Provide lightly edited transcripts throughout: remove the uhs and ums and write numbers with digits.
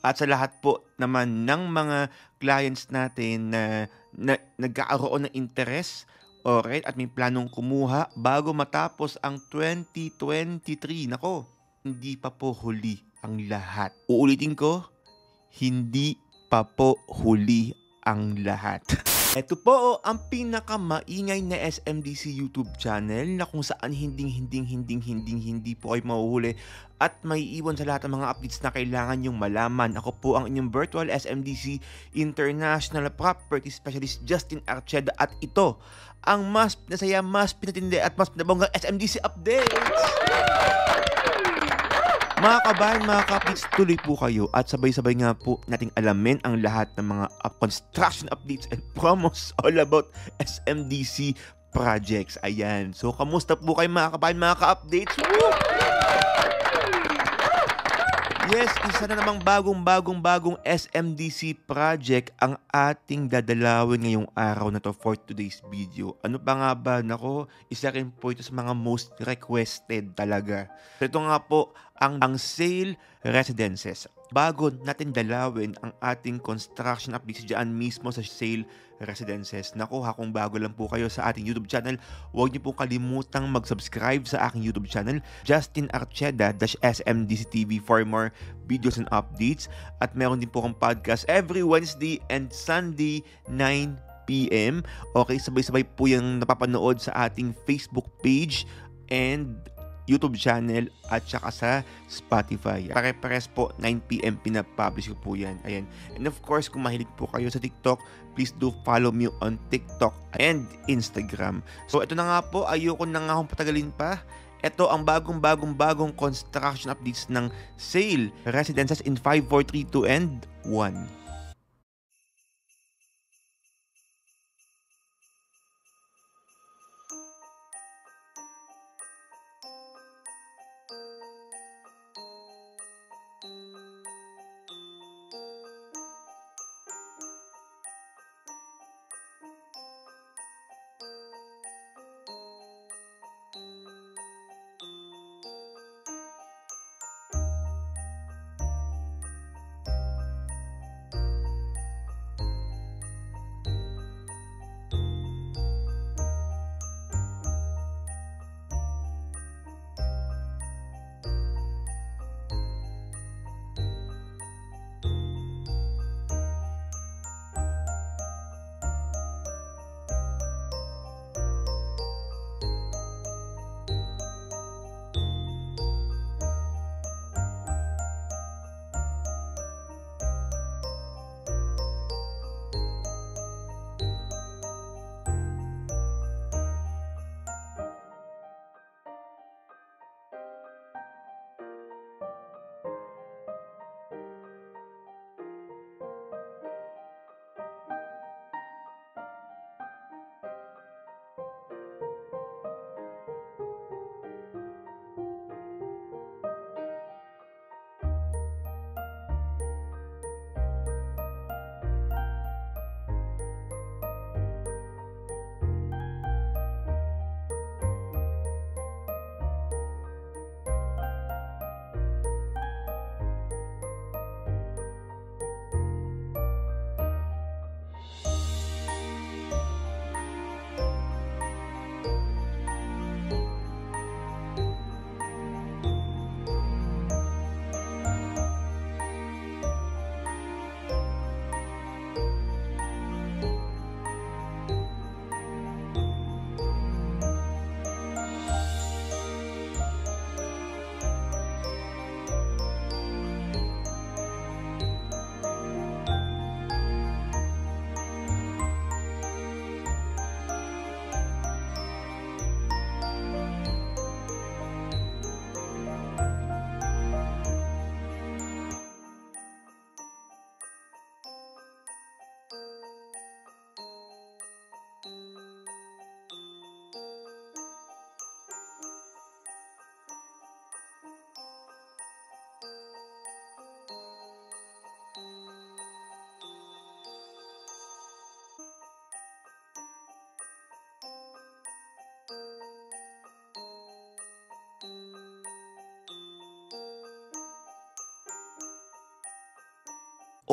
at sa lahat po naman ng mga clients natin na nagkakaroon ng interest, alright, at may planong kumuha bago matapos ang 2023. Nako, hindi pa po huli ang lahat. Uulitin ko, hindi pa po huli ang lahat. Ito po ang pinakamaingay na SMDC YouTube channel na kung saan hindi po kayo mahuhuli at may iwan sa lahat ng mga updates na kailangan nyong malaman. Ako po ang inyong virtual SMDC International Property Specialist Justin Archeda at ito ang mas pinasaya, mas pinatindi at mas pinabonggang SMDC updates! Mga kabayan, mga ka-updates, tuloy po kayo at sabay-sabay nga po nating alamin ang lahat ng mga construction updates and promos all about SMDC projects. Ayan. So, kamusta po kayo mga kabayan, mga ka-updates? Woo! Yes, isa na namang bagong SMDC project ang ating dadalawin ngayong araw na to for today's video. Ano pa nga ba? Nako, isa rin po ito sa mga most requested talaga. Ito nga po ang sale residences. Bago natin dalawin ang ating construction updates dyan mismo sa sale residences. Naku, kung bago lang po kayo sa ating YouTube channel, huwag niyo po kalimutang mag-subscribe sa aking YouTube channel, Justin Archeda-SMDC TV for more videos and updates. At meron din po akong podcast every Wednesday and Sunday 9 p.m. Okay, sabay-sabay po yung napapanood sa ating Facebook page and YouTube channel at saka sa Spotify. Pare-pares po 9 p.m. pinapublish ko po yan. Ayan. And of course, kung mahilig po kayo sa TikTok, please do follow me on TikTok and Instagram. So ito na nga po, ayoko na nga akong patagalin pa. Ito ang bagong construction updates ng sale residences in 5, 4, 3, 2, and 1.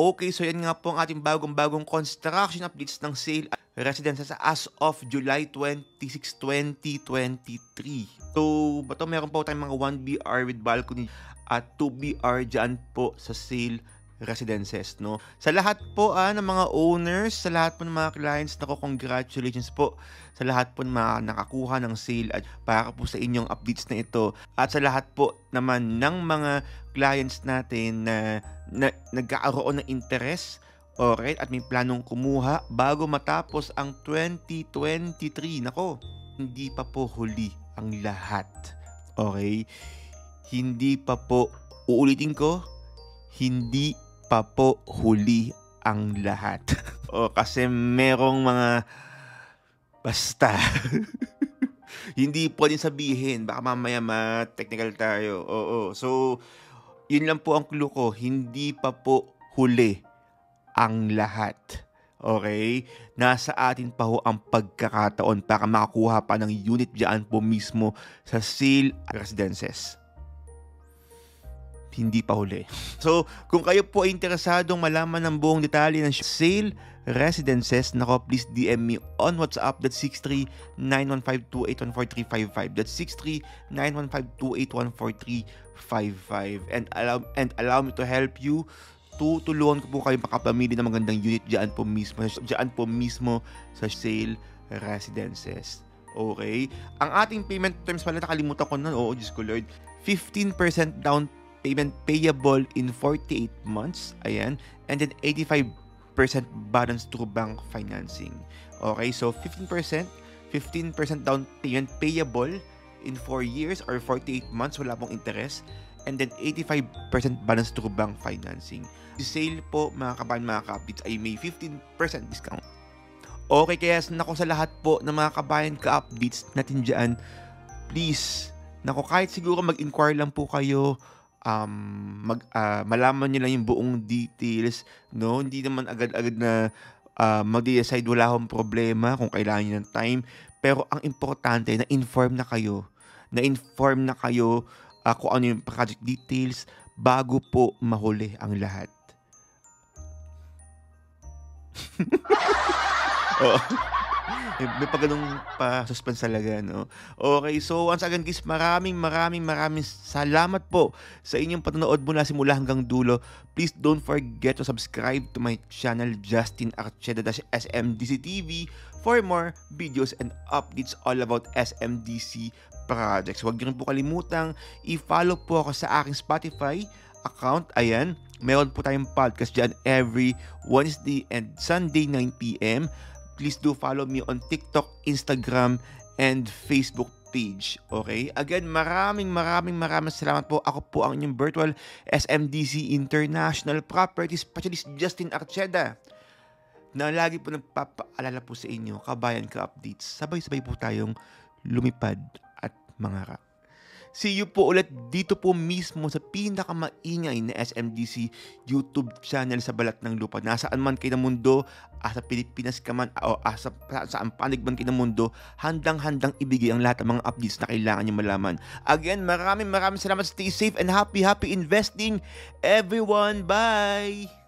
Okay, so yan nga po ang ating bagong-bagong construction updates ng sale residences as of July 26, 2023. So, bato meron po tayong mga 1BR with balcony at 2BR dyan po sa sale residences, no? Sa lahat po ng mga owners, sa lahat po ng mga clients, nako, congratulations po sa lahat po ng mga nakakuha ng sale at para po sa inyong updates na ito. At sa lahat po naman ng mga clients natin na nagkakaroon ng interest, alright, at may planong kumuha bago matapos ang 2023. Nako, hindi pa po huli ang lahat. Okay? Hindi pa po, uulitin ko, hindi pa po huli ang lahat. Kasi merong mga basta. Hindi pwedeng sabihin, baka mamaya ma-technical tayo. Oo. So, yun lang po ang clue ko, hindi pa po huli ang lahat. Okay? Nasa atin pa ho ang pagkakataon para makakuha pa ng unit dyan po mismo sa sale residences. Hindi pa huli. So, kung kayo po ay interesadong malaman ng buong detalye ng sale residences, nako, please DM me on WhatsApp. That's 63-915-2814355. That's 63-915-2814355. And allow me to help you. Tutulungan ko po kayo makapamili ng magandang unit dyan po mismo sa sale residences. Okay? Ang ating payment terms pala, nakalimutan ko na. Oo, Diyos ko Lord. 15% down payment payable in 48 months. Ayan. And then 85% balance through bank financing. Okay, so 15% down payment payable in 4 years or 48 months, wala pong interest. And then 85% balance through bank financing. The sale po, mga kabayan, mga ka-updates, ay may 15% discount. Okay, kaya nako, sa lahat po ng mga kabayan ka-updates natin dyan, please, nako, kahit siguro mag-inquire lang po kayo, malaman nyo lang yung buong details, no? Hindi naman agad-agad na mag-decide, wala akong problema kung kailangan nyo ng time. Pero ang importante, na-inform na kayo kung ano yung project details bago po mahuli ang lahat. Oo. May pagganong pa-suspense talaga, no? Okay, so once again guys, maraming salamat po sa inyong panonood mula simula hanggang dulo. Please don't forget to subscribe to my channel, Justin Archeda SMDC TV, for more videos and updates all about SMDC projects. Huwag niyo rin po kalimutang i-follow po ako sa aking Spotify account. Ayan, meron po tayong podcast dyan every Wednesday and Sunday 9 PM. Please do follow me on TikTok, Instagram, and Facebook page. Okay? Again, maraming salamat po. Ako po ang inyong virtual SMDC International Property Specialist, Justin Archeda, na lagi po nagpapaalala po sa inyo, kabayan ka-updates. Sabay-sabay po tayong lumipad at mangarap. See you po ulit dito po mismo sa pinakamaingay na SMDC YouTube channel sa balat ng lupa. Nasaan man kayo ng mundo, sa Pilipinas ka man, o saan panig man kayo ng mundo, handang-handang ibigay ang lahat ng mga updates na kailangan nyo malaman. Again, maraming salamat. Stay safe and happy investing, everyone. Bye!